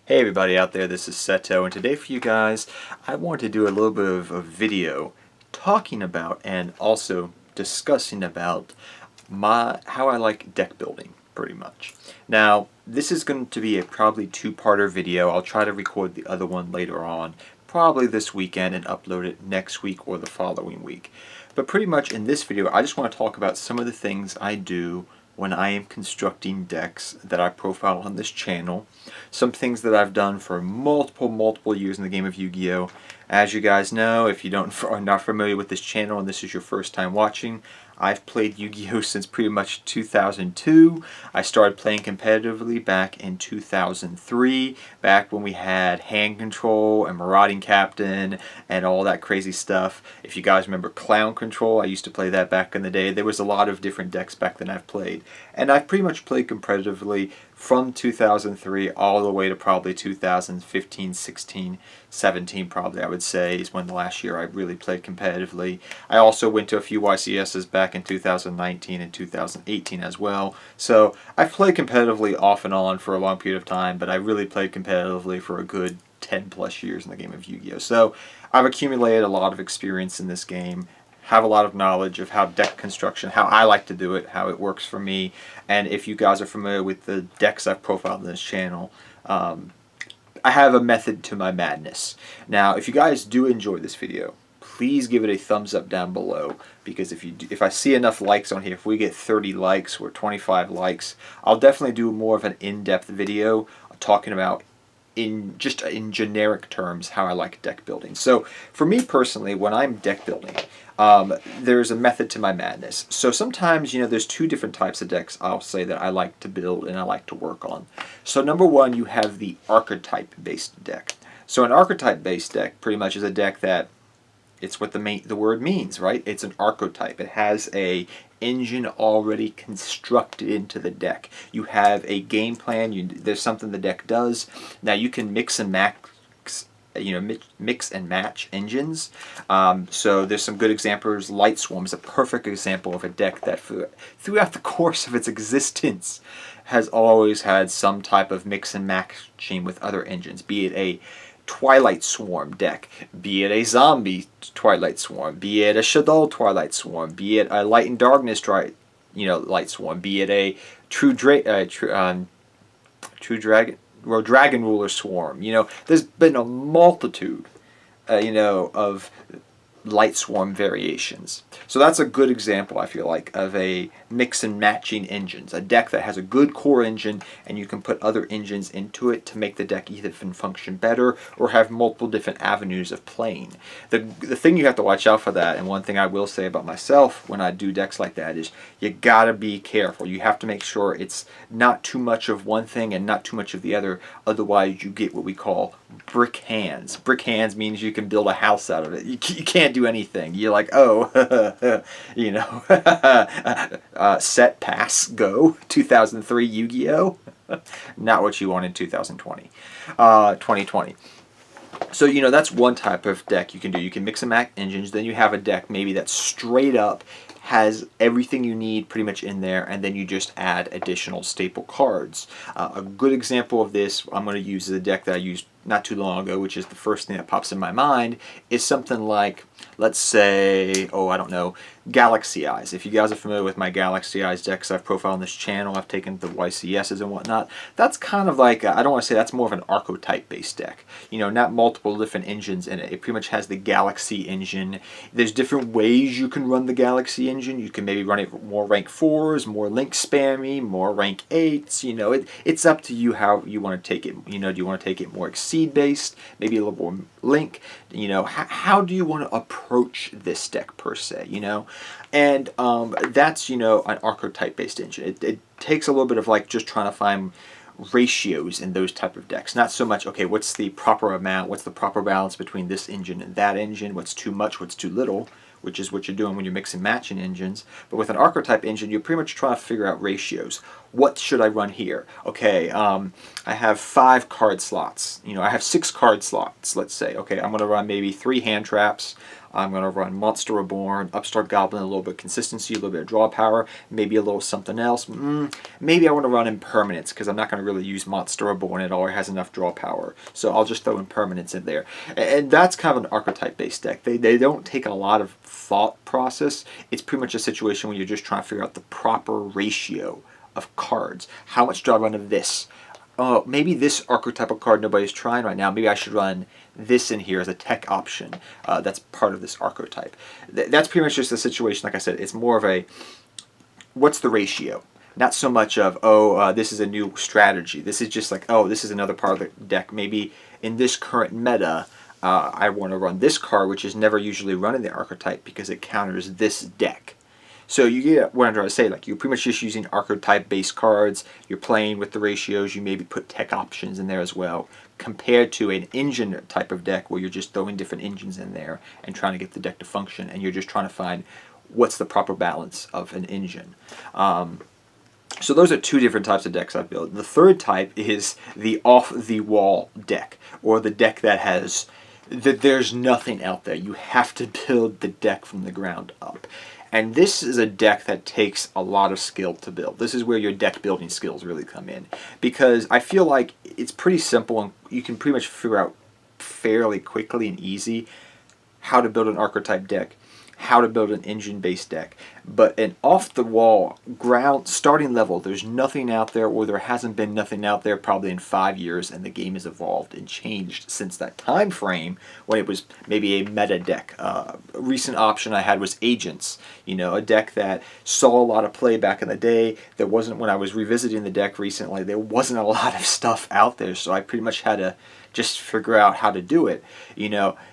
Hey everybody out there, this is Seto, and today for you guys I want to do a little bit of a video talking about and also discussing about how I like deck building, pretty much. Now, this is going to be a probably two-parter video. I'll try to record the other one later on, probably this weekend, and upload it next week or the following week. But pretty much in this video, I just want to talk about some of the things I do when I am constructing decks that I profile on this channel. Some things that I've done for multiple years in the game of Yu-Gi-Oh! As you guys know, if you are not familiar with this channel and this is your first time watching, I've played Yu-Gi-Oh! Since pretty much 2002. I started playing competitively back in 2003, back when we had Hand Control and Marauding Captain and all that crazy stuff. If you guys remember Clown Control, I used to play that back in the day. There was a lot of different decks back then I've played. And I've pretty much played competitively from 2003 all the way to probably 2015, 16, 17 probably I would say is when the last year I really played competitively. I also went to a few YCSs back in 2019 and 2018 as well. So I've played competitively off and on for a long period of time, but I really played competitively for a good 10 plus years in the game of Yu-Gi-Oh! So I've accumulated a lot of experience in this game, have a lot of knowledge of how deck construction, how I like to do it, how it works for me. And if you guys are familiar with the decks I've profiled on this channel, I have a method to my madness. Now, if you guys do enjoy this video, please give it a thumbs up down below, because if I see enough likes on here, if we get 30 likes or 25 likes, I'll definitely do more of an in-depth video talking about in generic terms how I like deck building. So for me personally, when I'm deck building, there's a method to my madness. So sometimes, there's two different types of decks I'll say that I like to build and I like to work on. So number one, you have the archetype-based deck. So an archetype-based deck pretty much is a deck that it's what the word means, right? It's an archetype. It has a engine already constructed into the deck. You have a game plan. There's something the deck does. Now you can mix and match, mix and match engines. So there's some good examples. Light Swarm is a perfect example of a deck that throughout the course of its existence has always had some type of mix and matching with other engines, be it a Twilight Swarm deck, be it a Zombie Twilight Swarm, be it a Shaddoll Twilight Swarm, be it a Light and Darkness Light Swarm, be it a Dragon Ruler Swarm. There's been a multitude, of Light Swarm variations. So that's a good example, I feel like, of a mix and matching engines. A deck that has a good core engine and you can put other engines into it to make the deck either function better or have multiple different avenues of playing. The thing you have to watch out for that, and one thing I will say about myself when I do decks like that, is you gotta be careful. You have to make sure it's not too much of one thing and not too much of the other, otherwise you get what we call brick hands. Brick hands means you can build a house out of it. You can't do anything. You're like, oh, set, pass, go, 2003 Yu-Gi-Oh! Not what you want in 2020. 2020. So, that's one type of deck you can do. You can mix and match engines. Then you have a deck maybe that's straight up has everything you need pretty much in there, and then you just add additional staple cards. A good example of this I'm going to use is a deck that I used not too long ago, which is the first thing that pops in my mind, is something like, let's say, I don't know, Galaxy Eyes. If you guys are familiar with my Galaxy Eyes decks I've profiled on this channel, I've taken the YCSs and whatnot, that's kind of like, I don't want to say that's more of an archetype-based deck. Not multiple different engines in it. It pretty much has the Galaxy engine. There's different ways you can run the Galaxy engine. You can maybe run it more rank 4s, more link spammy, more rank 8s. It's up to you how you want to take it. Do you want to take it more Exceed-based, maybe a little more link? How do you want to approach this deck per se? And that's an archetype-based engine. It takes a little bit of like just trying to find ratios in those type of decks. Not so much, okay, what's the proper amount, what's the proper balance between this engine and that engine, what's too much, what's too little, which is what you're doing when you're mixing matching engines. But with an archetype engine, you're pretty much trying to figure out ratios. What should I run here? Okay, I have 5 card slots. I have 6 card slots, let's say. Okay, I'm going to run maybe 3 hand traps. I'm going to run Monster Reborn, Upstart Goblin, a little bit of consistency, a little bit of draw power, maybe a little something else. Maybe I want to run Impermanence because I'm not going to really use Monster Reborn at all. It has enough draw power. So I'll just throw Impermanence in there. And that's kind of an archetype-based deck. They don't take a lot of thought process. It's pretty much a situation where you're just trying to figure out the proper ratio of cards. How much do I run of this? Maybe this archetypal card nobody's trying right now. Maybe I should run this in here as a tech option. That's part of this archetype. That's pretty much just the situation. Like I said, it's more of a, what's the ratio? Not so much of, this is a new strategy. This is just like, this is another part of the deck. Maybe in this current meta, I want to run this card, which is never usually run in the archetype because it counters this deck. So you get what I'm trying to say. Like, you're pretty much just using archetype-based cards. You're playing with the ratios. You maybe put tech options in there as well, compared to an engine type of deck where you're just throwing different engines in there and trying to get the deck to function, and you're just trying to find what's the proper balance of an engine. So those are two different types of decks I've built. The third type is the off-the-wall deck, or the deck that there's nothing out there. You have to build the deck from the ground up. And this is a deck that takes a lot of skill to build. This is where your deck building skills really come in. Because I feel like it's pretty simple and you can pretty much figure out fairly quickly and easy how to build an archetype deck, how to build an engine-based deck. But an off-the-wall ground starting level, there's nothing out there, or there hasn't been nothing out there probably in 5 years, and the game has evolved and changed since that time frame when it was maybe a meta deck. A recent option I had was Agents, a deck that saw a lot of play back in the day. There wasn't, when I was revisiting the deck recently, there wasn't a lot of stuff out there, so I pretty much had to just figure out how to do it.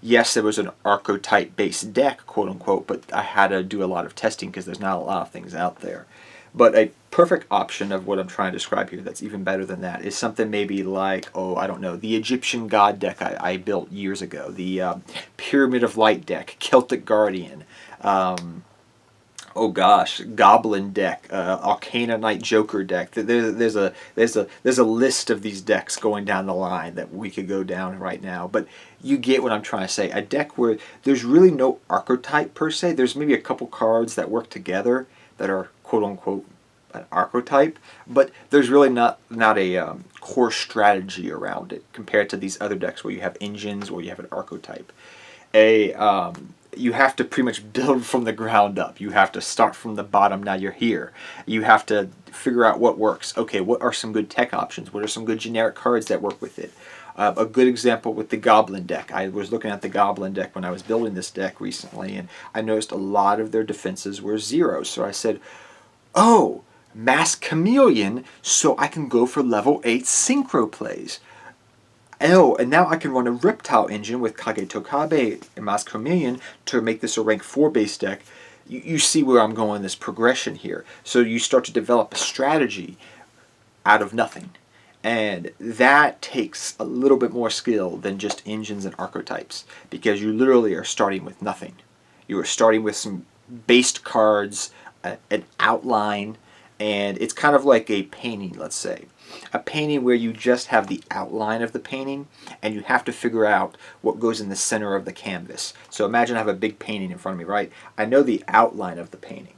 Yes, there was an archetype-based deck, quote-unquote, but I had to do a lot of testing because there's not a lot of things out there. But a perfect option of what I'm trying to describe here that's even better than that is something maybe like, I don't know, the Egyptian God deck I built years ago, the Pyramid of Light deck, Celtic Guardian, Goblin deck, Arcana Knight Joker deck. There's a list of these decks going down the line that we could go down right now. But you get what I'm trying to say. A deck where there's really no archetype per se. There's maybe a couple cards that work together that are quote unquote an archetype, but there's really not a core strategy around it compared to these other decks where you have engines or you have an archetype. You have to pretty much build from the ground up. You have to start from the bottom. Now you're here. You have to figure out what works. Okay, what are some good tech options? What are some good generic cards that work with it? A good example with the Goblin deck. I was looking at the Goblin deck when I was building this deck recently, and I noticed a lot of their defenses were 0. So I said, Mass Chameleon, so I can go for level 8 synchro plays. And now I can run a Reptile engine with Kage Tokabe and Mass Chameleon to make this a rank 4 base deck. You see where I'm going in this progression here. So you start to develop a strategy out of nothing. And that takes a little bit more skill than just engines and archetypes, because you literally are starting with nothing. You are starting with some based cards, an outline, and it's kind of like a painting, let's say. A painting where you just have the outline of the painting and you have to figure out what goes in the center of the canvas. So imagine I have a big painting in front of me, right? I know the outline of the painting.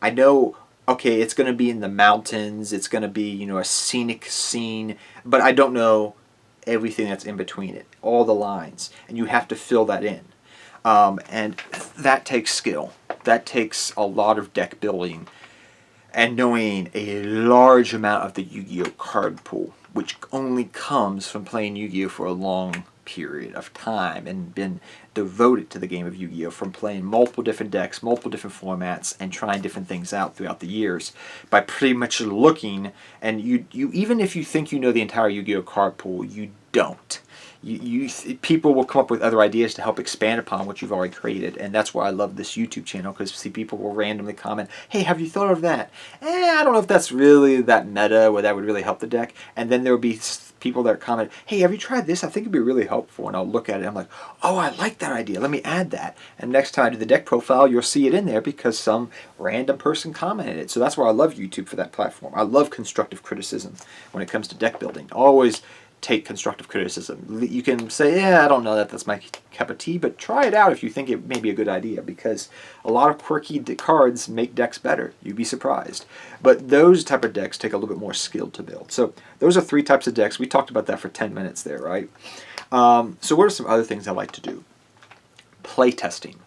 I know, okay, it's going to be in the mountains, it's going to be, a scenic scene, but I don't know everything that's in between it, all the lines, and you have to fill that in. And that takes skill. That takes a lot of deck building and knowing a large amount of the Yu-Gi-Oh card pool, which only comes from playing Yu-Gi-Oh for a long period of time and been devoted to the game of Yu-Gi-Oh from playing multiple different decks, multiple different formats, and trying different things out throughout the years by pretty much looking, and you even if you think you know the entire Yu-Gi-Oh card pool, you don't. People will come up with other ideas to help expand upon what you've already created, and that's why I love this YouTube channel, because people will randomly comment, hey, have you thought of that? I don't know if that's really that meta where that would really help the deck. And then there will be people that comment, hey, have you tried this? I think it'd be really helpful. And I'll look at it and I'm like, oh, I like that idea. Let me add that. And next time I do the deck profile, you'll see it in there because some random person commented it. So that's why I love YouTube for that platform. I love constructive criticism when it comes to deck building. Always take constructive criticism. You can say, yeah, I don't know that that's my cup of tea, but try it out if you think it may be a good idea, because a lot of quirky cards make decks better. You'd be surprised. But those type of decks take a little bit more skill to build. So those are 3 types of decks. We talked about that for 10 minutes there, right? So what are some other things I like to do? Play testing.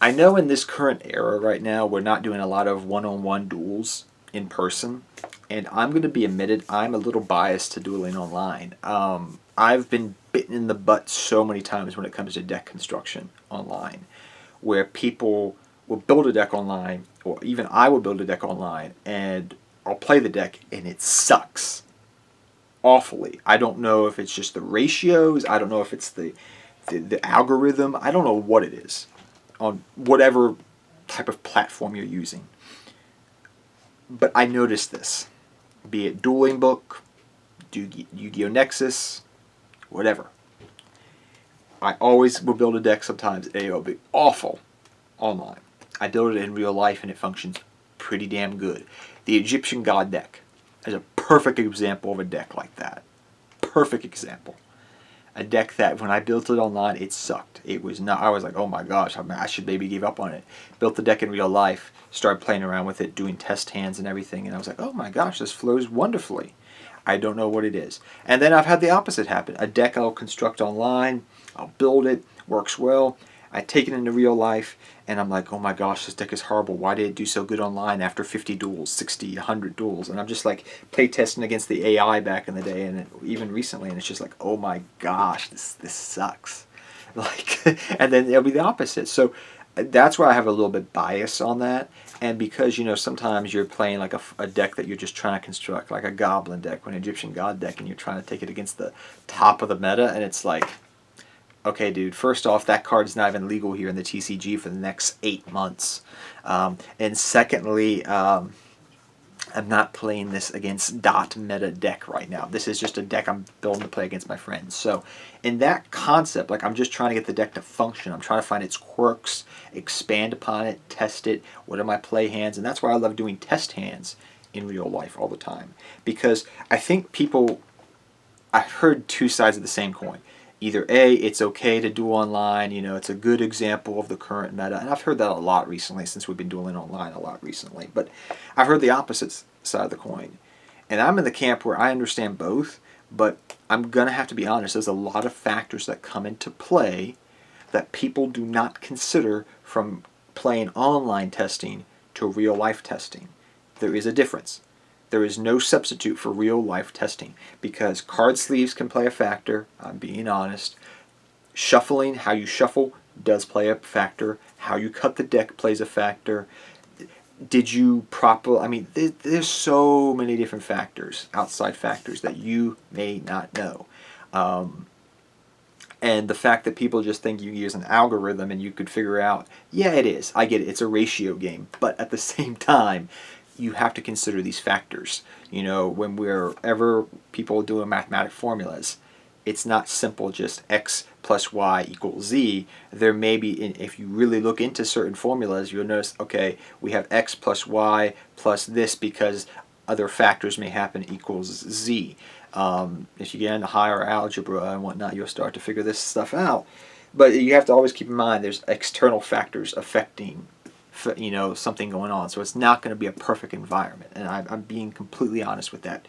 I know in this current era right now, we're not doing a lot of one-on-one duels in person. And I'm going to be admitted, I'm a little biased to dueling online. I've been bitten in the butt so many times when it comes to deck construction online, where people will build a deck online, or even I will build a deck online, and I'll play the deck, and it sucks awfully. I don't know if it's just the ratios, I don't know if it's the algorithm, I don't know what it is, on whatever type of platform you're using. But I noticed this. Be it Dueling Book, Yu-Gi-Oh! Nexus, whatever. I always will build a deck sometimes, and it'll be awful online. I build it in real life, and it functions pretty damn good. The Egyptian God deck is a perfect example of a deck like that. Perfect example. A deck that when I built it online, it sucked. It was not. I was like, oh my gosh, I should maybe give up on it. Built the deck in real life, started playing around with it, doing test hands and everything, and I was like, oh my gosh, this flows wonderfully. I don't know what it is. And then I've had the opposite happen. A deck I'll construct online, I'll build it, works well. I take it into real life, and I'm like, oh my gosh, this deck is horrible. Why did it do so good online after 50 duels, 60, 100 duels? And I'm just like play testing against the AI back in the day, and even recently, and it's just like, oh my gosh, this sucks. Like, and then it'll be the opposite. So that's why I have a little bit bias on that. And because, you know, sometimes you're playing like a deck that you're just trying to construct, like a Goblin deck or an Egyptian God deck, and you're trying to take it against the top of the meta, and it's like, okay, dude, first off, that card's not even legal here in the TCG for the next 8 months. And secondly, I'm not playing this against dot meta deck right now. This is just a deck I'm building to play against my friends. So in that concept, like, I'm just trying to get the deck to function. I'm trying to find its quirks, expand upon it, test it. What are my play hands? And that's why I love doing test hands in real life all the time. Because I think I've heard 2 sides of the same coin. Either A, it's okay to duel online, you know, it's a good example of the current meta. And I've heard that a lot recently, since we've been dueling online a lot recently. But I've heard the opposite side of the coin. And I'm in the camp where I understand both, but I'm going to have to be honest, there's a lot of factors that come into play that people do not consider from playing online testing to real life testing. There is a difference. There is no substitute for real life testing, because card sleeves can play a factor. I'm being honest. Shuffling, how you shuffle, does play a factor. How you cut the deck plays a factor. Did you I mean, there's so many different factors, outside factors, that you may not know. And the fact that people just think you use an algorithm and you could figure out, yeah, it is. I get it. It's a ratio game. But at the same time, you have to consider these factors. You know, when wherever people doing mathematic formulas, it's not simple just x plus y equals z. There may be, if you really look into certain formulas, you'll notice, okay, we have x plus y plus this because other factors may happen equals z. If you get into higher algebra and whatnot, you'll start to figure this stuff out. But you have to always keep in mind there's external factors affecting, you know, something going on. So it's not going to be a perfect environment. And I'm being completely honest with that.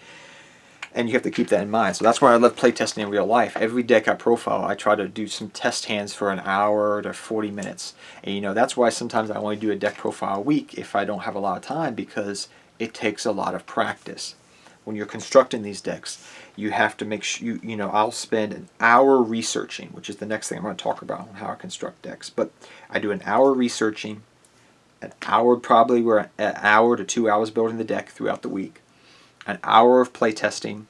And you have to keep that in mind. So that's why I love playtesting in real life. Every deck I profile, I try to do some test hands for an hour to 40 minutes. And, you know, that's why sometimes I only do a deck profile a week if I don't have a lot of time, because it takes a lot of practice. When you're constructing these decks, you have to make sure, you know, I'll spend an hour researching, which is the next thing I'm going to talk about on how I construct decks. But I do an hour researching, an hour probably, we're an hour to 2 hours building the deck throughout the week, an hour of play testing,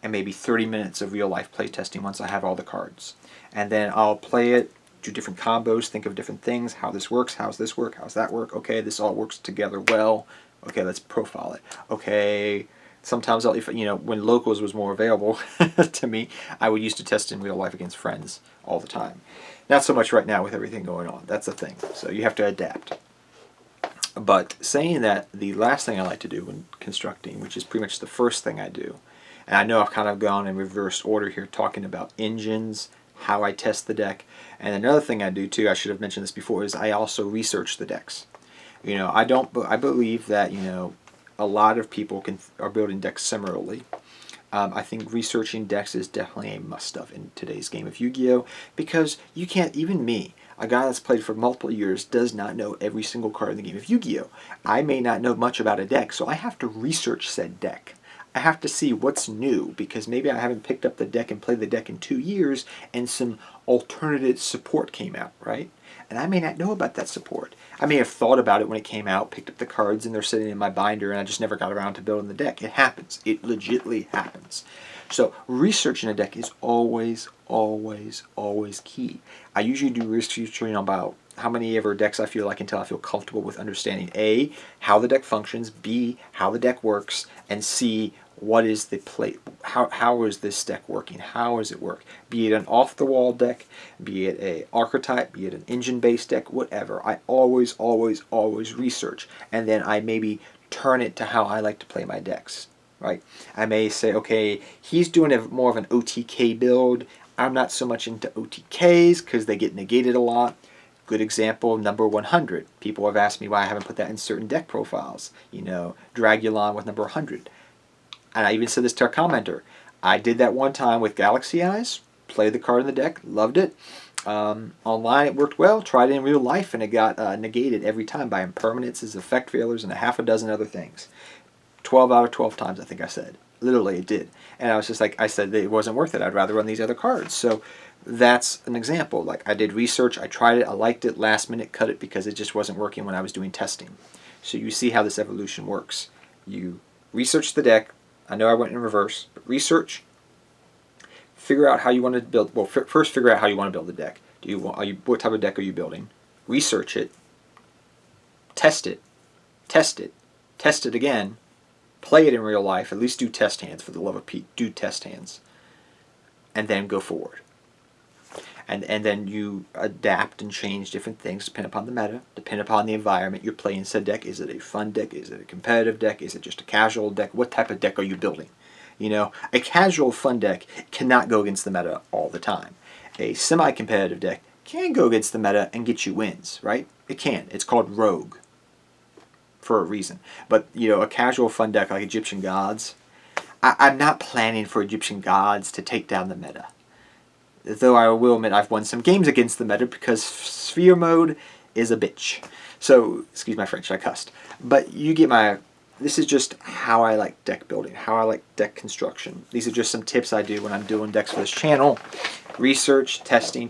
and maybe 30 minutes of real life play testing once I have all the cards. And then I'll play it, do different combos, think of different things, how this works, how's this work, how's that work, okay, this all works together well, okay, let's profile it, okay. Sometimes I'll, if, you know, when locals was more available to me, I would used to test in real life against friends all the time. Not so much right now with everything going on. That's the thing. So you have to adapt. But saying that, the last thing I like to do when constructing, which is pretty much the first thing I do, And I know I've kind of gone in reverse order here talking about engines, how I test the deck. And another thing I do too, I should have mentioned this before, is I also research the decks. I believe that, a lot of people are building decks similarly. I think researching decks is definitely a must-have in today's game of Yu-Gi-Oh! Because you can't, even me, a guy that's played for multiple years, does not know every single card in the game of Yu-Gi-Oh! I may not know much about a deck, so I have to research said deck. I have to see what's new, because maybe I haven't picked up the deck and played the deck in 2 years, and some alternative support came out, right? And I may not know about that support. I may have thought about it when it came out, picked up the cards, and they're sitting in my binder, and I just never got around to building the deck. It happens. It legitimately happens. So researching a deck is always, always, always key. I usually do researching about how many ever decks I feel like until I feel comfortable with understanding A, how the deck functions, B, how the deck works, and C, what is the play? How is this deck working? How does it work? Be it an off-the-wall deck, be it a archetype, be it an engine-based deck, whatever. I always, always, always research, and then I maybe turn it to how I like to play my decks. Right? I may say, okay, he's doing more of an OTK build. I'm not so much into OTKs because they get negated a lot. Good example, number 100. People have asked me why I haven't put that in certain deck profiles. Dragulon with number 100. And I even said this to a commenter. I did that one time with Galaxy Eyes, played the card in the deck, loved it. Online it worked well, tried it in real life, and it got negated every time by impermanences, effect failures, and a half a dozen other things. 12 out of 12 times, I think I said. Literally, it did. And I was just like, I said that it wasn't worth it. I'd rather run these other cards. So that's an example. Like, I did research, I tried it, I liked it, last minute cut it because it just wasn't working when I was doing testing. So you see how this evolution works. You research the deck. I know I went in reverse, but research. Figure out how you want to build. Well, first figure out how you want to build the deck. What type of deck are you building? Research it. Test it. Test it. Test it again. Play it in real life. At least do test hands, for the love of Pete. Do test hands. And then go forward. And then you adapt and change different things depending upon the meta, depending upon the environment you're playing said deck. Is it a fun deck? Is it a competitive deck? Is it just a casual deck? What type of deck are you building? A casual fun deck cannot go against the meta all the time. A semi-competitive deck can go against the meta and get you wins, right? It can. It's called Rogue for a reason. But, a casual fun deck like Egyptian Gods, I'm not planning for Egyptian Gods to take down the meta. Though I will admit I've won some games against the meta because Sphere Mode is a bitch. So, excuse my French, I cussed. But you get this is just how I like deck building, how I like deck construction. These are just some tips I do when I'm doing decks for this channel. Research, testing,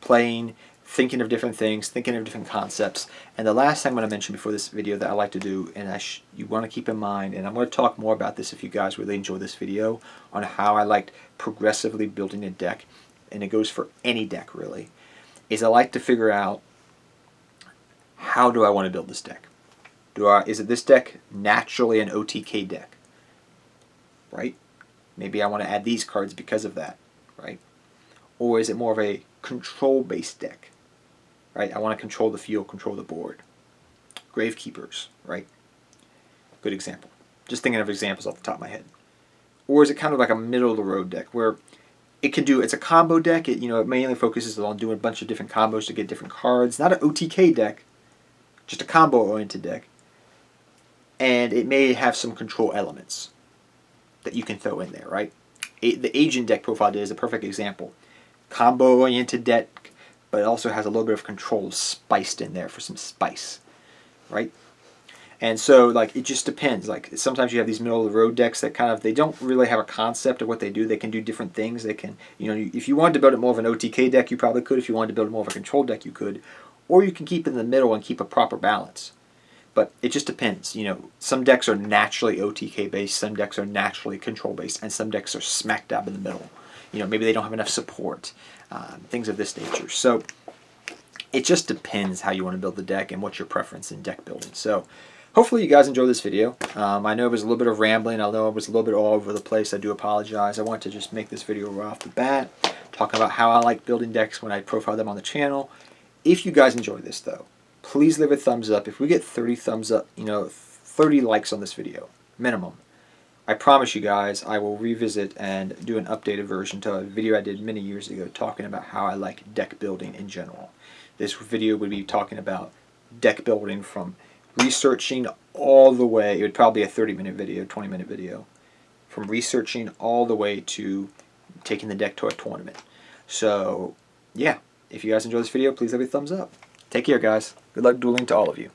playing, thinking of different things, thinking of different concepts. And the last thing I'm going to mention before this video that I like to do, and you want to keep in mind, and I'm going to talk more about this if you guys really enjoy this video, on how I liked progressively building a deck, and it goes for any deck really, is I like to figure out, how do I want to build this deck? Is it this deck naturally an OTK deck? Right? Maybe I want to add these cards because of that, right? Or is it more of a control-based deck? Right? I want to control the field, control the board. Gravekeepers, right? Good example. Just thinking of examples off the top of my head. Or is it kind of like a middle-of-the-road deck where it's a combo deck. It mainly focuses on doing a bunch of different combos to get different cards. Not an OTK deck, just a combo-oriented deck. And it may have some control elements that you can throw in there, right? The Agent deck profile is a perfect example. Combo-oriented deck, but it also has a little bit of control spiced in there for some spice, right? And so, it just depends. Sometimes you have these middle-of-the-road decks that they don't really have a concept of what they do. They can do different things. They can, if you wanted to build it more of an OTK deck, you probably could. If you wanted to build it more of a control deck, you could. Or you can keep it in the middle and keep a proper balance. But it just depends. Some decks are naturally OTK-based, some decks are naturally control-based, and some decks are smack dab in the middle. Maybe they don't have enough support, things of this nature. So it just depends how you want to build the deck and what's your preference in deck building. So hopefully you guys enjoyed this video. I know it was a little bit of rambling. I know it was a little bit all over the place. I do apologize. I wanted to just make this video right off the bat, talking about how I like building decks when I profile them on the channel. If you guys enjoy this, though, please leave a thumbs up. If we get 30 thumbs up, 30 likes on this video, minimum, I promise you guys I will revisit and do an updated version to a video I did many years ago talking about how I like deck building in general. This video would be talking about deck building from researching all the way, it would probably be a 30-minute video, 20-minute video, from researching all the way to taking the deck to a tournament. So, yeah, if you guys enjoyed this video, please leave a thumbs up. Take care, guys. Good luck dueling to all of you.